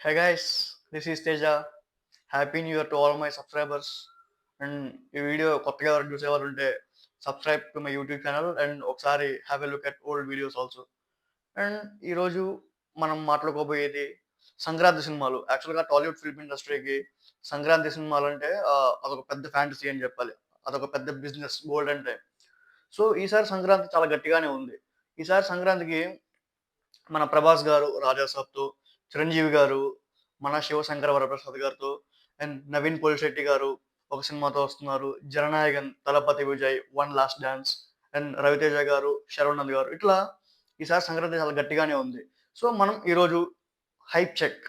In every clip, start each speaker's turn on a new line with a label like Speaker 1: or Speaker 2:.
Speaker 1: Hey guys, this is Teja. Happy New Year to all my subscribers. And ఈ video కొత్తగా ఎవరు చూసేవాళ్ళు ఉంటే subscribe to my YouTube channel and ఒకసారి have a look at old videos also. And ఈరోజు మనం మాట్లాడుకోబోయేది సంక్రాంతి సినిమాలు. యాక్చువల్గా టాలీవుడ్ ఫిల్మ్ ఇండస్ట్రీకి సంక్రాంతి సినిమాలు అంటే అదొక పెద్ద ఫ్యాంటసీ అని చెప్పాలి. అదొక పెద్ద బిజినెస్ గోల్డెన్ టైం. సో ఈసారి సంక్రాంతి చాలా గట్టిగానే ఉంది. ఈసారి సంక్రాంతికి మన 'ప్రభాస్' గారు 'రాజాసాబ్'తో, 'చిరంజీవి' గారు మన 'శివశంకర వరప్రసాద్' గారితో అండ్ 'నవీన్ పోలిశెట్టి' గారు ఒక సినిమాతో వస్తున్నారు. 'Jananayagan', 'Thalapathy Vijay', 'one last dance' and 'Raviteja' గారు, 'శర్వానంద్' గారు ఇట్లా ఈసారి సంక్రాంతి చాలా గట్టిగానే ఉంది. సో మనం ఈరోజు హైప్ చెక్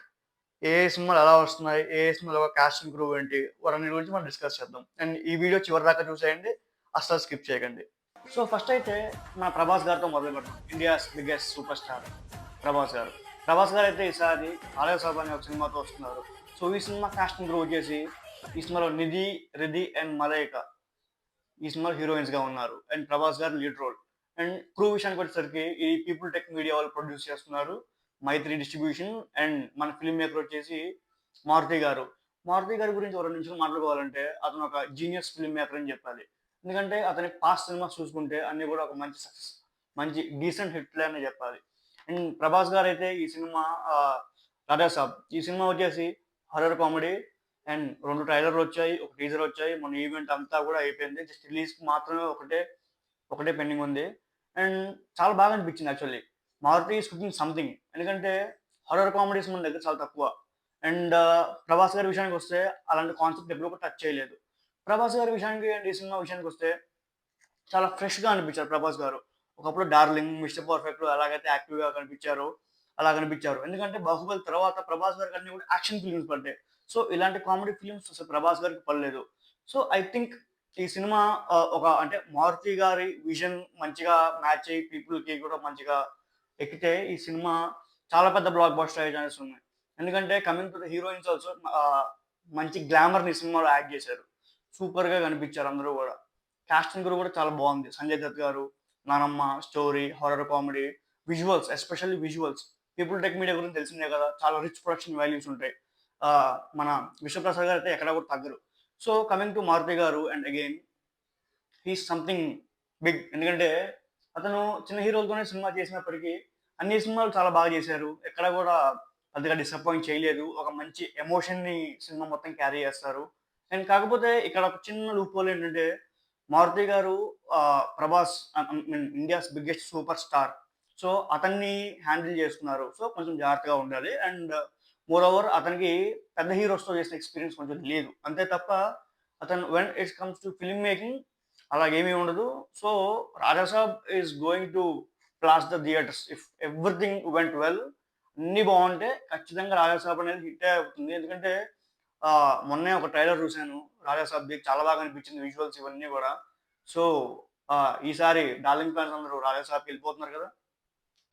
Speaker 1: ఏ ఏ సినిమాలు ఎలా వస్తున్నాయి, ఏ ఏ సినిమాలో కాస్ట్ అండ్ క్రూ ఏంటి వాటన్నిటి గురించి మనం డిస్కస్ చేద్దాం. అండ్ ఈ వీడియో చివరిదాకా చూసేయండి. అస్సలు స్కిప్ చేయకండి. సో ఫస్ట్ అయితే మన 'ప్రభాస్' గారితో మొదలు పెడదాం. India's biggest super star 'Prabhas' గారు. 'ప్రభాస్' గారు అయితే ఈసారి 'ఆలయ అనే ఒక సినిమాతో వస్తున్నారు. సో ఈ సినిమా కాస్ట్ అండ్ క్రూ వచ్చేసి ఈ సినిమాలో నిధి, రిధి అండ్ మలైక ఈ సినిమాలో హీరోయిన్స్‌గా ఉన్నారు. అండ్ 'ప్రభాస్' గారు లీడ్ రోల్. అండ్ క్రూ విషయానికి వచ్చేసరికి ఈ పీపుల్ టెక్ మీడియా వాళ్ళు ప్రొడ్యూస్ చేస్తున్నారు. మైత్రి డిస్ట్రిబ్యూషన్ అండ్ మన ఫిల్మ్ మేకర్ వచ్చేసి మారుతి గారు. మారుతి గారి గురించి ఒక 2 నిమిషాలు మాట్లాడుకోవాలంటే అతను ఒక జీనియస్ ఫిల్మ్ మేకర్ అని చెప్పాలి. ఎందుకంటే అతని పాస్ట్ సినిమాస్ చూసుకుంటే అన్నీ కూడా ఒక మంచి సక్సెస్, మంచి డీసెంట్ హిట్‌లే అని చెప్పాలి. అండ్ 'ప్రభాస్' గారైతే ఈ సినిమా 'రాజా సాబ్' ఈ సినిమా వచ్చేసి హారర్ కామెడీ అండ్ 2 ట్రైలర్‌లు వచ్చాయి. ఒక టీజర్ వచ్చాయి. మొన్న ఈవెంట్ అంతా కూడా అయిపోయింది. జస్ట్ రిలీజ్‌కి మాత్రమే ఒకటే పెండింగ్ ఉంది. అండ్ చాలా బాగా అనిపించింది actually. Maruthi is cooking something. ఎందుకంటే హారర్ కామెడీస్ మన దగ్గర చాలా తక్కువ. అండ్ 'ప్రభాస్' గారి విషయానికొస్తే అలాంటి కాన్సెప్ట్ ఎప్పుడు కూడా టచ్ చేయలేదు. 'ప్రభాస్' గారి విషయానికి అండ్ ఈ సినిమా విషయానికొస్తే చాలా ఫ్రెష్‌గా అనిపించారు 'ప్రభాస్' గారు. ఒకప్పుడు 'డార్లింగ్', 'మిస్టర్ పర్ఫెక్ట్‌లో' ఎలాగైతే యాక్టివ్‌గా కనిపించారో అలా కనిపించారు. ఎందుకంటే 'బాహుబలి' తర్వాత 'ప్రభాస్' గారికి అన్నీ కూడా యాక్షన్ ఫిల్మ్స్ పడ్డాయి. సో ఇలాంటి కామెడీ ఫిల్మ్స్ అసలు 'ప్రభాస్' గారికి పడలేదు. సో ఐ థింక్ ఈ సినిమా ఒక అంటే మారుతి గారి విజన్ మంచిగా మ్యాచ్ అయ్యి పీపుల్‌కి కూడా మంచిగా ఎక్కితే ఈ సినిమా చాలా పెద్ద బ్లాక్ బస్టర్ అయ్యే ఛాన్సెస్ ఉన్నాయి. ఎందుకంటే coming to the heroines also మంచి గ్లామర్‌ని ఈ సినిమాలో యాడ్ చేశారు. సూపర్‌గా కనిపించారు అందరూ గూడా. కాస్టింగ్ కూడా చాలా బాగుంది. సంజయ్ దత్ గారు, నానమ్మ, story, horror comedy, visuals especially visuals. People tech media గురించి తెలిసిందే కదా! చాలా రిచ్ ప్రొడక్షన్ వాల్యూస్ ఉంటాయి. మన విశ్వప్రసాద్ గారు అయితే ఎక్కడ కూడా తగ్గరు. సో కమింగ్ టు మారుతి గారు and again he is something big. ఎందుకంటే అతను చిన్న హీరోలతోనే సినిమా చేసినప్పటికీ అన్ని సినిమాలు చాలా బాగా చేశారు. ఎక్కడ కూడా పెద్దగా డిసప్పాయింట్ చేయలేదు. ఒక మంచి ఎమోషన్‌ని సినిమా మొత్తం క్యారీ చేస్తారు. అండ్ కాకపోతే ఇక్కడ ఒక చిన్న లూప్ హోల్ ఏంటంటే మారుతి గారు 'Prabhas' I mean India's biggest super star. So, అతన్ని హ్యాండిల్ చేస్తున్నారు. సో, కొంచెం జాగ్రత్తగా ఉండాలి. అండ్ మోర్ ఓవర్ అతనికి పెద్ద హీరోస్‌తో చేసిన ఎక్స్‌పీరియన్స్ కొంచెం లేదు. అంతే తప్ప అతను when it comes to film making అలాగేమీ ఉండదు. So, 'Rajasaab' is going to blast the theatres. If everything went well అన్నీ బావుంటే ఖచ్చితంగా 'రాజాసాబ్' అనేది హిట్టే అవుతుంది. ఎందుకంటే మొన్నే ఒక ట్రైలర్ చూసాను 'రాజాసాబ్‌ది' చాలా బాగా అనిపించింది విజువల్స్ ఇవన్నీ గూడా. సో, ఈసారి డార్లింగ్ ఫ్యాన్స్ అందరూ 'రాజాసాబ్‌కి' ఎళ్ళిపోతున్నారు కదా!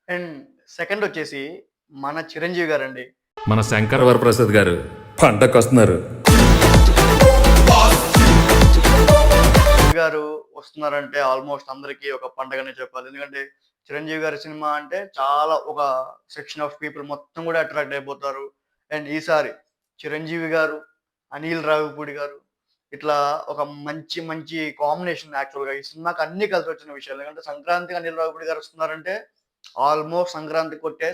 Speaker 1: అండ్ సెకండొచ్చేసి మన 'చిరంజీవి' గారండి.
Speaker 2: మన శంకర వరప్రసాద్ గారు పండగొస్తున్నారు.
Speaker 1: చిరంజీవి గారు వస్తున్నారంటే ఆల్మోస్ట్ అందరికీ ఒక పండగనే చెప్పాలి. ఎందుకంటే 'చిరంజీవి' గారి సినిమా అంటే చాలా ఒక సెక్షన్ ఆఫ్ పీపుల్ మొత్తం గూడా అట్రాక్ట్ అయిపోతారు. అండ్ ఈసారి 'చిరంజీవి' గారు, 'అనిల్ రావిపూడి' గారు ఇట్లా ఒక మంచి మంచి కాంబినేషన్ యాక్చువల్‌గా ఈ సినిమాకి అన్నీ కలిసొచ్చిన విషయాలు. ఎందుకంటే సంక్రాంతికి 'అనిల్ రావిపూడి' గారు వస్తున్నారంటే ఆల్మోస్ట్ సంక్రాంతి కొట్టే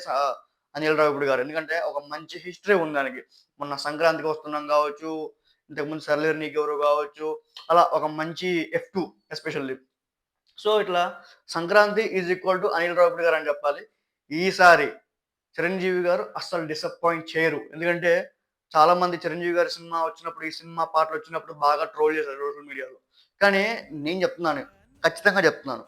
Speaker 1: 'అనిల్ రావిపూడి' గారు. ఎందుకంటే ఒక మంచి హిస్టరీ ఉంది దానికి. మొన్న సంక్రాంతికి వస్తున్నాం గావచ్చు, ఇంతకుముందు 'సర్లేరు నీకెవ్వరు' గావచ్చు, అలా ఒక మంచి ఎఫ్2 ఎస్పెషల్లీ. సో, ఇట్లా Sankranti is equal to Anil Ravipudi గారని చెప్పాలి. ఈసారి చిరంజీవి గారు అస్సలు డిసప్పాయింట్ చేయరు. ఎందుకంటే చాలామంది చిరంజీవి గారి సినిమా వచ్చినప్పుడు, ఈ సినిమా పాటలొచ్చినప్పుడు బాగా ట్రోల్ చేశారు సోషల్ మీడియాలో. కానీ నేను చెప్తున్నాను, ఖచ్చితంగా చెప్తున్నాను.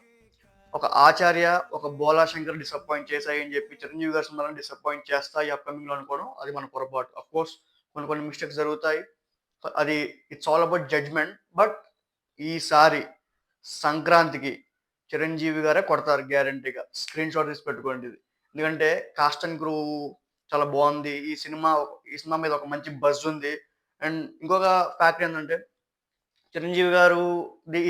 Speaker 1: ఒక 'ఆచార్య', ఒక 'బోలా శంకర్' డిసప్పాయింట్ చేశాయని చెప్పి 'చిరంజీవి' గారి సినిమాలను డిసప్పాయింట్ చేస్తాయి అప్‌కమింగ్‌లో అనుకోవడం అది మన పొరపాటు. ఆఫ్‌కోర్స్ కొన్ని కొన్ని మిస్టేక్స్ జరుగుతాయి. అది it's all about judgment. But ఈసారి సంక్రాంతికి చిరంజీవి గారే కొడతారు గ్యారంటీగా. స్క్రీన్ షాట్ తీసి పెట్టుకోండి ఇది. ఎందుకంటే కాస్ట్ అండ్ క్రూ చాలా బావుంది. ఈ సినిమా మీద ఒక మంచి బజ్ ఉంది. అండ్ ఇంకొక ఫ్యాక్ట్ ఏందంటే చిరంజీవి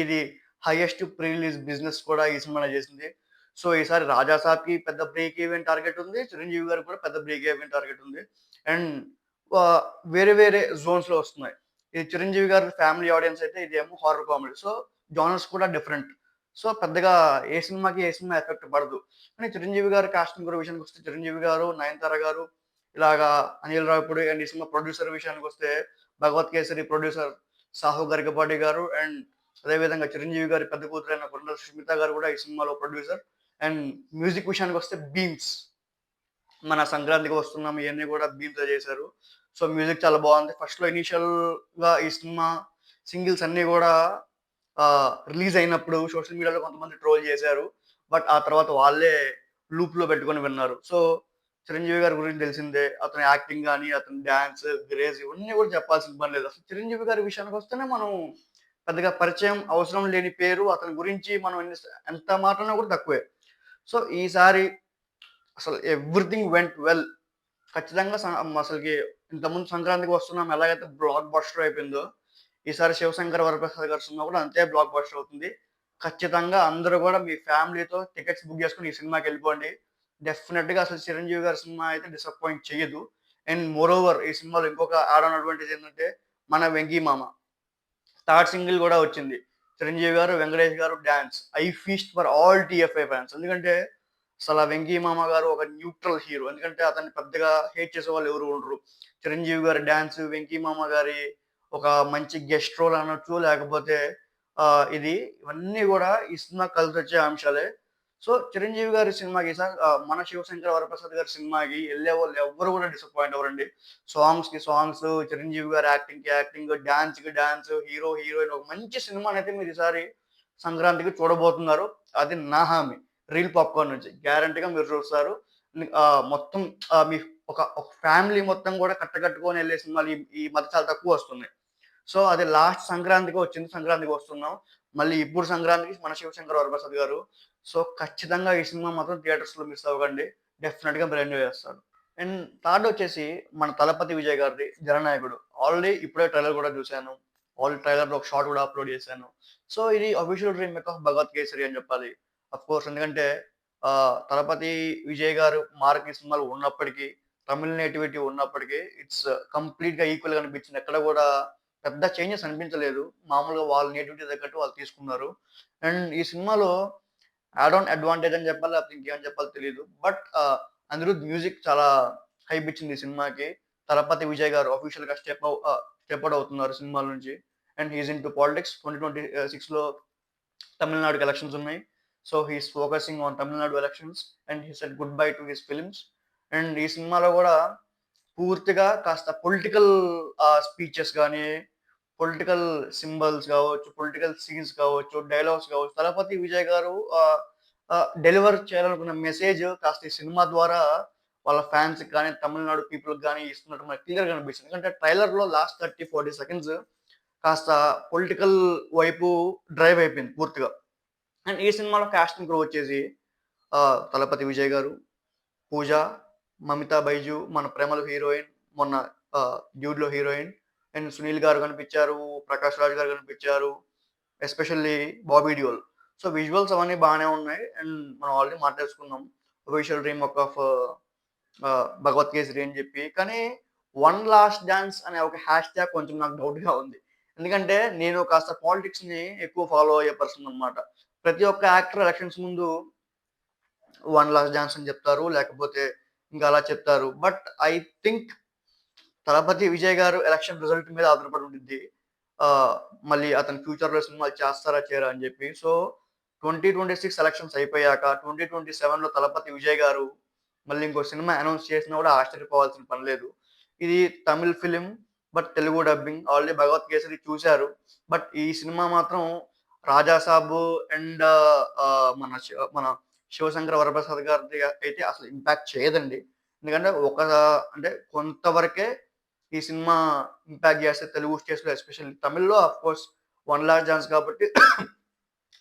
Speaker 1: ఇది హైయెస్ట్ ప్రీ రిలీజ్ బిజినెస్ కూడా ఈ సినిమానే చేసింది. సో ఈసారి 'రాజా సాబ్‌కి' పెద్ద బ్రేక్ ఈవెన్ టార్గెట్ ఉంది. చిరంజీవి గారికి కూడా పెద్ద బ్రేక్ ఈవెన్ టార్గెట్ ఉంది. అండ్ వేరే వేరే జోన్స్లో వస్తున్నాయి. ఇది చిరంజీవి గారి ఫ్యామిలీ ఆడియన్స్ అయితే ఇదేమో హారర్ కామెడీ. సో జానర్స్ కూడా డిఫరెంట్. సో పెద్దగా ఏ సినిమాకి ఏ సినిమా ఎఫెక్ట్ పడదు. కానీ చిరంజీవి గారి కాస్టింగ్ కూడా విషయానికి వస్తే చిరంజీవి గారు, నయనతార గారు, ఇలాగా అనిల్ రావిపూడి అండ్ ఈ సినిమా ప్రొడ్యూసర్ విషయానికి వస్తే భగవత్ కేసరి ప్రొడ్యూసర్ సాహు గరికపాటి గారు అండ్ అదేవిధంగా చిరంజీవి గారి పెద్ద కూతురైన కొండల సుష్మిత గారు కూడా ఈ సినిమాలో ప్రొడ్యూసర్. అండ్ మ్యూజిక్ విషయానికి వస్తే బీమ్స్, మన సంక్రాంతికి వస్తున్నాం ఇవన్నీ కూడా బీమ్తో చేశారు. సో మ్యూజిక్ చాలా బాగుంది. ఫస్ట్లో ఇనీషియల్గా ఈ సినిమా సింగిల్స్ అన్నీ కూడా రిలీజ్ అయినప్పుడు సోషల్ మీడియాలో కొంతమంది ట్రోల్ చేశారు. బట్ ఆ తర్వాత వాళ్ళే లూప్లో పెట్టుకొని విన్నారు. సో చిరంజీవి గారి గురించి తెలిసిందే. అతని యాక్టింగ్ గాని, అతని డాన్స్, గ్రేజ్ ఇవన్నీ కూడా చెప్పాల్సిన పని లేదు. అసలు చిరంజీవి గారి విషయానికి వస్తేనే మనం పెద్దగా పరిచయం అవసరం లేని పేరు. అతని గురించి మనం ఎంత మాట్లాడినా కూడా తక్కువే. సో ఈసారి అసలు ఎవ్రీథింగ్ వెంట్ వెల్. ఖచ్చితంగా అసలుకి ఇంతకుముందు సంక్రాంతికి వస్తున్నాం ఎలాగైతే బ్లాక్ బస్టర్ అయిపోయిందో, ఈసారి శివశంకర్ వరప్రసాద్ గారి సినిమా కూడా అంతే బ్లాక్ బస్టర్ అవుతుంది. ఖచ్చితంగా అందరూ కూడా మీ ఫ్యామిలీతో టికెట్స్ బుక్ చేసుకొని ఈ సినిమాకి వెళ్ళిపోండి. డెఫినెట్‌గా అసలు చిరంజీవి గారి సినిమా అయితే డిసప్పాయింట్ చెయ్యదు. అండ్ మోరోవర్ ఈ సినిమాలో ఇంకొక యాడ్ ఆన్ అడ్వాంటేజ్ ఏంటంటే మన 'వెంకీ మామ' థర్డ్ సింగిల్ కూడా వచ్చింది. చిరంజీవి గారు, వెంకటేష్ గారు dance. I feast for all TFI fans. ఎందుకంటే అసల 'వెంకీ మామ' గారు ఒక న్యూట్రల్ హీరో. ఎందుకంటే అతన్ని పెద్దగా హేట్ చేసేవాళ్ళు ఎవరు ఉండరు. చిరంజీవి గారి డాన్స్, 'వెంకీ మామ' గారి ఒక మంచి గెస్ట్ రోల్ అనొచ్చు. లేకపోతే ఇది ఇవన్నీ కూడా ఈ సినిమా కలిసొచ్చే అంశాలే. సో చిరంజీవి గారి సినిమాకి మన 'శివశంకర వరప్రసాద్' గారి సినిమాకి ఎళ్ళేవాళ్ళు ఎవ్వరు కూడా డిసప్పాయింట్ అవ్వరండి. సాంగ్స్‌కి సాంగ్స్, చిరంజీవి గారి యాక్టింగ్‌కి యాక్టింగ్, డాన్స్‌కి డాన్స్, హీరో, హీరోయిన్ ఒక మంచి సినిమానైతే మీరు ఈసారి సంక్రాంతికి చూడబోతున్నారు. అది నా హామీ. రీల్ పాప్‌కార్న్ నుంచి. గ్యారంటీగా మీరు చూస్తారు. మొత్తం మీ ఒక ఫ్యామిలీ మొత్తం కూడా కట్టకట్టుకొని ఎళ్ళే సినిమాలు ఈ ఈ మధ్య చాలా తక్కువొస్తున్నాయి. సో అది లాస్ట్ సంక్రాంతికి వచ్చింది. సంక్రాంతికి వస్తున్నాం. మళ్ళీ ఇప్పుడు సంక్రాంతికి మన 'శివశంకర్ వరప్రసాద్' గారు. సో ఖచ్చితంగా ఈ సినిమా మాత్రం థియేటర్స్‌లో మిస్ అవ్వకండి. డెఫినిట్‌గా మీరు ఎంజాయ్ చేస్తారు. అండ్ థర్డ్ వచ్చేసి మన 'తలపతి విజయ్' గారిది 'జననాయకుడు'. ఆల్రెడీ ఇప్పుడే ట్రైలర్ కూడా చూసాను. ట్రైలర్‌లో ఒక షార్ట్ కూడా అప్‌లోడ్ చేశాను. సో ఇది అఫీషియల్ రీమేక్ ఆఫ్ 'భగవత్ కేసరి' అని చెప్పాలి. అఫ్‌కోర్స్ ఎందుకంటే 'తలపతి విజయ్' గారు మార్క్ ఈ సినిమాలో ఉన్నప్పటికీ, తమిళ్ నేటివిటీ ఉన్నప్పటికీ ఇట్స్ కంప్లీట్‌గా ఈక్వల్‌గా అనిపించింది. ఎక్కడ కూడా పెద్ద చేంజెస్ అనిపించలేదు. మామూలుగా వాళ్ళ నేటివిటీ తగ్గట్టు వాళ్ళు తీసుకున్నారు. అండ్ ఈ సినిమాలో యాడ్ ఆన్ అడ్వాంటేజ్ అని చెప్పాలా? లేకపోతే ఇంకేమని చెప్పాలో తెలీదు. బట్ అనిరుద్ మ్యూజిక్ చాలా హైప్ ఇచ్చింది ఈ సినిమాకి. 'తలపతి విజయ్' గారు అఫీషియల్‌గా స్టెప్ ఔట్ అవుతున్నారు సినిమాల నుంచి. And he is into politics. 2026లో తమిళనాడుకి ఎలక్షన్స్ ఉన్నాయి. So he is focusing on Tamil Nadu elections and he said goodbye to his films. And ఈ సినిమాలో కూడా పూర్తిగా కాస్త పొలిటికల్ స్పీచెస్ గాని, పొలిటికల్ సింబల్స్ గావచ్చు, పొలిటికల్ సీన్స్ కావచ్చు, డైలాగ్స్ కావచ్చు, 'తలపతి విజయ్' గారు డెలివర్ చేయాలనుకున్న మెసేజ్ కాస్త ఈ సినిమా ద్వారా వాళ్ళ ఫ్యాన్స్‌కి గాని, తమిళనాడు పీపుల్‌కి గాని ఇస్తున్నట్టు మనకు క్లియర్‌గా కనిపిస్తుంది. ఎందుకంటే ట్రైలర్‌లో లాస్ట్ 30, 40 సెకండ్స్ కాస్త పొలిటికల్ వైపు డ్రైవ్ అయిపోయింది పూర్తిగా. అండ్ ఈ సినిమాలో కాస్ట్ అండ్ క్రూ వచ్చేసి 'తలపతి విజయ్' గారు, 'పూజ', 'మమితా బైజు' మన 'ప్రేమలో' హీరోయిన్, మొన్న 'డ్యూడ్‌లో' హీరోయిన్. అండ్ 'సునీల్' గారు కనిపించారు, 'ప్రకాష్ రాజ్' గారు కనిపించారు. Especially 'Bobby Deol'. So visuals అవన్నీ బానే ఉన్నాయి. అండ్ మనం ఆల్రెడీ మాట్లాడేసుకున్నాం. అఫీషియల్ రీమేక్ ఆఫ్ 'భగవత్ కేసరి' అని చెప్పి. కానీ 'వన్ లాస్ట్ డాన్స్' అనే ఒక హ్యాష్ ట్యాగ్ కొంచెం నాకు డౌట్‌గా ఉంది. ఎందుకంటే నేను కాస్త పాలిటిక్స్‌ని ఎక్కువ ఫాలో అయ్యే పర్సన్ అన్నమాట. ప్రతి ఒక్క యాక్టర్ ఎలక్షన్స్ ముందు 'వన్ లాస్ట్ డాన్స్' అని చెప్తారు. లేకపోతే ఇంకా అలా చెప్తారు. But I think 'Thalapathy Vijay' గారు ఎలక్షన్ రిజల్ట్ మీద ఆధారపడి ఉండిద్ది. ఆహ్, మళ్ళీ అతను ఫ్యూచర్‌లో సినిమాలు చేస్తారా? చేయరా? అని చెప్పి. సో 2026 ఎలక్షన్స్ అయిపోయాక 2027లో 'తలపతి విజయ్' గారు మళ్ళీ ఇంకో సినిమా అనౌన్స్ చేసినా కూడా ఆశ్చర్యపోవాల్సిన పని లేదు. ఇది Tamil film. But Telugu dubbing. Already 'Bhagavanth Kesari' చూసారు. బట్ ఈ సినిమా మాత్రం 'రాజా సాబ్' అండ్ మన 'శివశంకర వరప్రసాద్' గారిది అయితే అసలు ఇంపాక్ట్ చేయదండి. ఎందుకంటే అంటే కొంతవరకే ఈ సినిమా ఇంపాక్ట్ చేస్తే తెలుగు స్టేట్స్‌లో ఎస్పెషల్లీ తమిళ్‌లో ఆఫ్‌కోర్స్ 'వన్ లాస్ట్ డాన్స్' కాబట్టి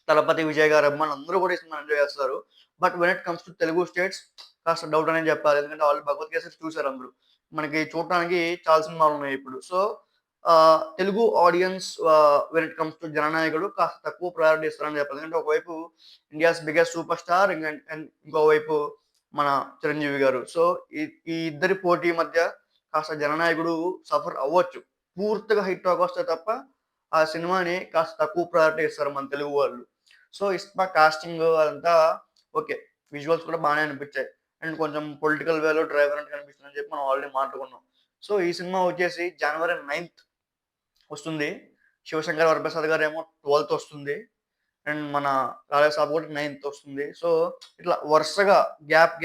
Speaker 1: 'తలపతి విజయ్' గారి అభిమానులందరూ కూడా ఈ సినిమాని ఎంజాయ్ చేస్తారు. But when it comes to Telugu states కాస్త డౌట్ అనే చెప్పాలి. ఎందుకంటే ఆల్రెడీ 'భగవత్ కేసరి' చూసారు అందరూ. మనకి చూడటానికి చాలా సినిమాలున్నాయి ఇప్పుడు. So Telugu audience when it comes to 'Jananayakudu' కాస్త తక్కువ ప్రయారిటీ ఇస్తారని చెప్పాలి. ఎందుకంటే ఒకవైపు ఇండియాస్ బిగ్గెస్ట్ సూపర్ స్టార్ ఇంకోవైపు మన చిరంజీవి గారు. సో ఈ ఈ ఇద్దరి పోటీ మధ్య కాస్త జననాయకుడు సఫర్ అవ్వచ్చు. పూర్తిగా హిట్ అవ్వకొస్తే తప్ప ఆ సినిమాని కాస్త తక్కువ ప్రయారిటీ ఇస్తారు మన తెలుగు వాళ్ళు. సో, ఈ సినిమా కాస్టింగ్ అదంతా ఓకే. విజువల్స్ కూడా బానే అనిపించాయి. అండ్ కొంచెం పొలిటికల్ వేలో డ్రైవర్ అంటే కనిపిస్తుందని చెప్పి మనం ఆల్రెడీ మాట్లాడుకున్నాం. సో, ఈ సినిమా వచ్చేసి జనవరి 9థ్ వస్తుంది. 'శివశంకర్ వరప్రసాద్' గారేమో 12థ్ వస్తుంది. అండ్ మన 'రాజా సాబ్' కూడా 9థ్ వస్తుంది. సో, ఇట్లా వరుసగా గ్యాప్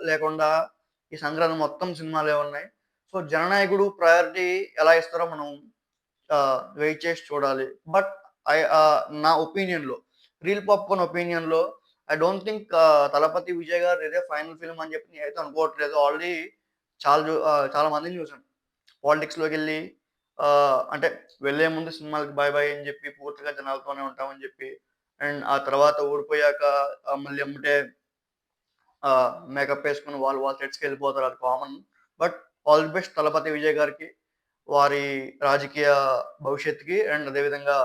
Speaker 1: లేకుండా ఈ సంక్రాంతి మొత్తం సినిమాలే ఉన్నాయి. సో, 'జననాయకుడు' ప్రయారిటీ ఎలా ఇస్తారో మనం వెయిట్ చేసి చూడాలి. బట్ నా ఒపీనియన్‌లో, రీల్ పాప్‌కార్న్ ఒపీనియన్‌లో I don't think 'Thalapathy Vijay' గారు ఇదే ఫైనల్ ఫిల్మ్ అని చెప్పి నేనైతే అనుకోవట్లేదు. ఆల్రెడీ చాలా మందిని చూసాను. పాలిటిక్స్‌లోకెళ్ళి అంటే వెళ్ళే ముందు సినిమాలకి బాయ్ బాయ్ అని చెప్పి పూర్తిగా జనాలతోనే ఉంటామని చెప్పి, అండ్ ఆ తర్వాత ఓడిపోయాక మళ్ళీ ఎమ్మటే మేకప్ ఏసుకొని వాళ్ళ సెట్స్‌కెళ్ళిపోతారు. అది common. But all the best 'Thalapathy Vijay' గారికి. వారి రాజకీయ భవిష్యత్తుకి అండ్ అదేవిధంగా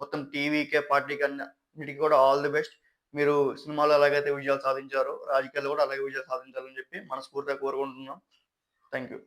Speaker 1: మొత్తం టీవీకే, పార్టీకి అన్నిటికి కూడా ఆల్ ది బెస్ట్. మీరు సినిమాలో ఎలాగైతే విజయాలు సాధించారో, రాజకీయాల్లో కూడా అలాగే విజయాలు సాధించాలని చెప్పి మనస్ఫూర్తిగా కోరుకుంటున్నాం. Thank you.